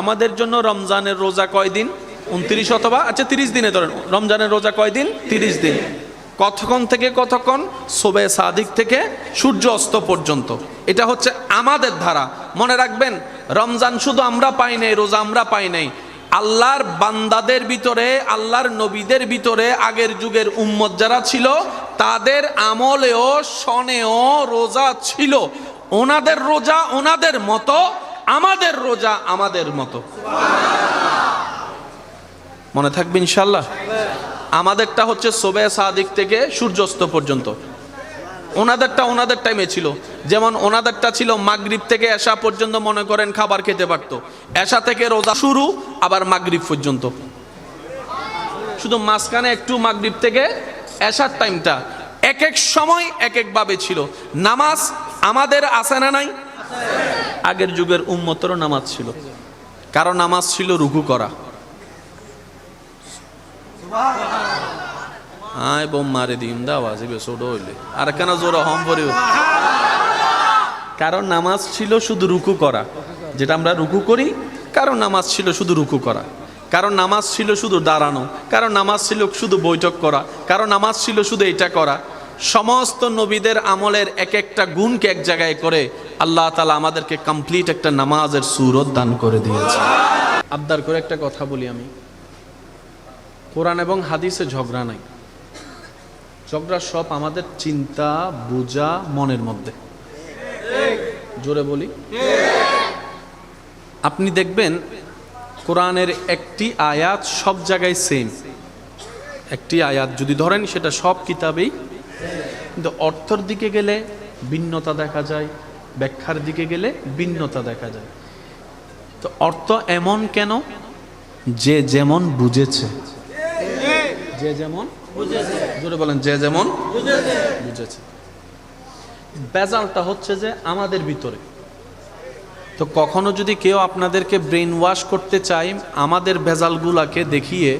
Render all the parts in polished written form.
আমাদের জন্য রমজানের রোজা কয়দিন? 29 অথবা 30 দিনে ধরেন। রমজানের রোজা কয়দিন? 30 দিন। কতক্ষণ থেকে কতক্ষণ? সুবে সাদিক থেকে সূর্য অস্ত পর্যন্ত। এটা হচ্ছে আমাদের ধারা। মনে রাখবেন, রমজান শুধু আমরা পাই নাই, রোজা আমরা পাই নাই। আল্লাহর বান্দাদের ভিতরে, আল্লাহর নবীদের ভিতরে আগের যুগের উম্মত যারা ছিল, তাদের আমলেও সনেও রোজা ছিল। ওনাদের রোজা ওনাদের মতো, আমাদের রোজা আমাদের মতো। মনে থাকবে ইনশাল্লাহ। আমাদেরটা হচ্ছে সুবে সাদিক থেকে সূর্যাস্ত পর্যন্ত, ওনাদেরটা ওনাদের টাইমে ছিল। যেমন ওনাদেরটা ছিল মাগরিব থেকে এশা পর্যন্ত, মনে করেন খাবার খেতে পারতো। এশা থেকে রোজা শুরু, আবার মাগরিব পর্যন্ত। শুধু মাঝখানে একটু মাগরিব থেকে এশার টাইমটা এক এক সময় এক এক ভাবে ছিল। নামাজ আমাদের আছে না নাই? আগের যুগের উম্মতেরও নামাজ ছিল। কারণ নামাজ ছিল রুকু করা। আয় বোম মারে দিম দা আওয়াজ ছোট হইলে আর কেন জোরে হম পড়িও। কারণ নামাজ ছিল শুধু রুকু করা, যেটা আমরা রুকু করি। কারণ নামাজ ছিল শুধু রুকু করা। কারণ নামাজ ছিল শুধু দাঁড়ানো। কারণ নামাজ ছিল শুধু বৈঠক করা। কারণ নামাজ ছিল শুধু এটা করা। সমস্ত নবীদের আমলের এক একটা গুণকে এক জায়গায় করে আল্লাহ তাআলা আমাদেরকে কমপ্লিট একটা নামাজের সুরত দান করে দিয়েছে। আবদার করে একটা কথা বলি আমি, কোরআন এবং হাদিসে ঝগড়া নাই। ঝগড়া সব আমাদের চিন্তা বুঝা মনের মধ্যে। জোরে বলি। আপনি দেখবেন কোরআনের একটি আয়াত সব জায়গায় সেম। একটি আয়াত যদি ধরেন, সেটা সব কিতাবেই, কিন্তু অর্থের দিকে গেলে ভিন্নতা দেখা যায়, ব্যাখ্যার দিকে গেলে ভিন্নতা দেখা যায়। তো অর্থ এমন কেন? যে যেমন বুঝেছে, যে যেমন বুঝেছে। জোরে বলেন, যে যেমন বুঝেছে। বেজালটা হচ্ছে যে আমাদের ভিতরে। তো কখনো যদি কেউ আপনাদেরকে ব্রেন ওয়াশ করতে চায় আমাদের ভেজালগুলাকে দেখিয়ে,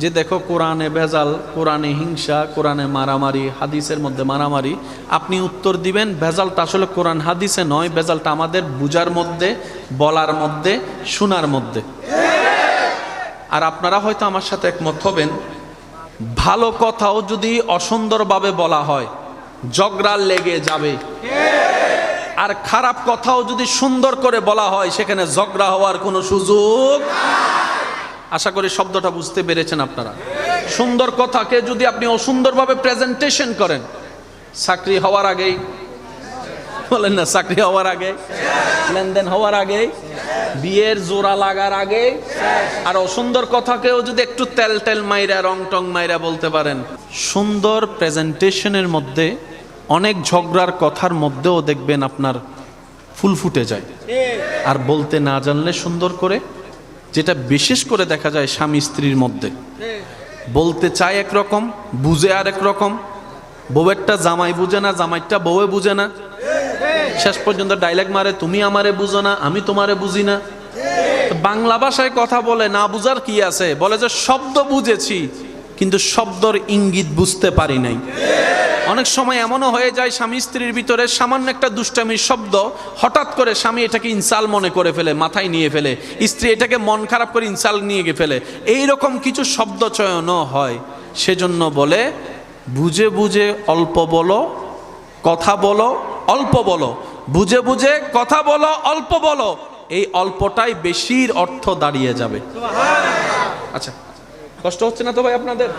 যে দেখো কোরআনে ভেজাল, কোরআনে হিংসা, কোরআনে মারামারি, হাদিসের মধ্যে মারামারি, আপনি উত্তর দিবেন ভেজালটা আসলে কোরআন হাদিসে নয়, ভেজালটা আমাদের বুঝার মধ্যে, বলার মধ্যে, শোনার মধ্যে। আর আপনারা হয়তো আমার সাথে একমত হবেন, ভালো কথাও যদি অসুন্দরভাবে বলা হয় ঝগড়া লেগে যাবে, আর খারাপ কথাও যদি সুন্দর করে বলা হয় সেখানে ঝগড়া হওয়ার কোনো সুযোগ। আশা করি শব্দটা বুঝতে পেরেছেন আপনারা। সুন্দর কথাকে যদি আপনি অসুন্দরভাবে প্রেজেন্টেশন করেন, চাকরি হওয়ার আগেই বলেন না, চাকরি হওয়ার আগে, লেনদেন হওয়ার আগে, বিয়ের জোড়া লাগার আগে, আর অসুন্দর কথাকেও যদি একটু তেল তেল মাইরা, রং টং মাইরা বলতে পারেন, সুন্দর প্রেজেন্টেশনের মধ্যে অনেক ঝগড়ার কথার মধ্যেও দেখবেন আপনার ফুল ফুটে যায়। আর বলতে না জানলে সুন্দর করে, যেটা বিশেষ করে দেখা যায় স্বামী স্ত্রীর মধ্যে, বলতে চায় একরকম, বুঝে আর একরকম। বউয়েরটা জামাই বুঝে না, জামাইটা বউয়ে বুঝে না, শেষ পর্যন্ত ডায়লগ মারে, তুমি আমারে বুঝো না, আমি তোমারে বুঝি না। বাংলা ভাষায় কথা বলে না বুঝার কি আছে, বলে যে শব্দ বুঝেছি কিন্তু শব্দর ইঙ্গিত বুঝতে পারি নাই। অনেক সময় এমনও হয়ে যায় স্বামী স্ত্রীর ভিতরে সামান্য একটা দুষ্টামির শব্দ, হঠাৎ করে স্বামী এটাকে ইনসাল মনে করে ফেলে, মাথায় নিয়ে ফেলে, স্ত্রী এটাকে মন খারাপ করে ইনসাল নিয়ে গিয়ে ফেলে। এইরকম কিছু শব্দ চয়নও হয়। সেজন্য বলে বুঝে বুঝে অল্প বলো, কথা বলো অল্প বলো, বুঝে বুঝে কথা বলো, অল্প বলো। এই অল্পটাই বেশির অর্থ দাঁড়িয়ে যাবে। আচ্ছা, কষ্ট হচ্ছে না তো ভাই আপনাদের?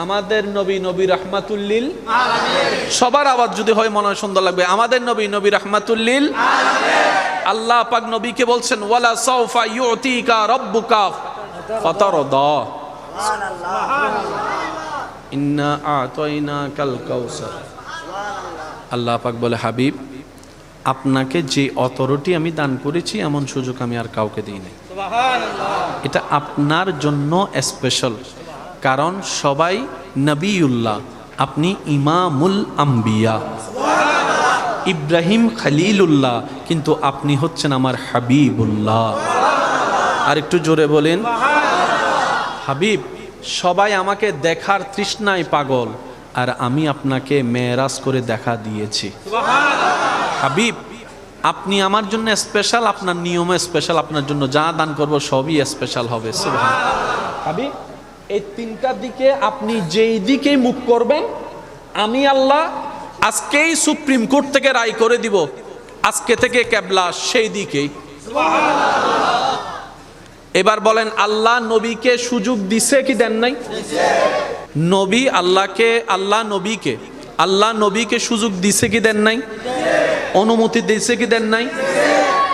আমাদের নবী, নবী রাহমাতুল লিল আলামিন। সবার আওয়াজ যদি হয় মনে হয় সুন্দর লাগবে। আমাদের নবী, নবী রাহমাতুল লিল আলামিন। আল্লাহ পাক নবীকে বলছেন, ওয়ালা সাউফা ইউতিকা রাব্বুকা ফাতারদা। সুবহানাল্লাহ। ইন্না আ'তাইনাকাল কাউসার। আল্লাহ পাক বলে, হাবিব, আপনাকে যে অথরিটি আমি দান করেছি এমন সুযোগ আমি আর কাউকে দিই নাই। সুবহানাল্লাহ। এটা আপনার জন্য স্পেশাল, কারণ সবাই নবিউল্লাহ, আপনি ইমামুল আম্বিয়া। ইব্রাহিম খলিলুল্লাহ, কিন্তু আপনি হচ্ছেন আমার হাবিবুল্লাহ। আর একটু জোরে বলেন হাবিব। সবাই আমাকে দেখার তৃষ্ণায় পাগল, আর আমি আপনাকে মেরাজ করে দেখা দিয়েছি। হাবিব, আপনি আমার জন্য স্পেশাল, আপনার নিয়মে স্পেশাল, আপনার জন্য যা দান করব সবই স্পেশাল হবে। সুবহানাল্লাহ। এই তিনটার দিকে আপনি যেই দিকে মুখ করবেন, আমি আল্লাহ আজকেই সুপ্রিম কোর্ট থেকে রায় করে দিব, আজকে থেকে কেবলা সেই দিকেই। এবার বলেন, আল্লাহ নবীকে সুযোগ দিছে কি দেন নাই? নবী আল্লাহকে, আল্লাহ নবীকে সুযোগ দিছে কি দেন নাই? অনুমতি দিছে কি দেন নাই?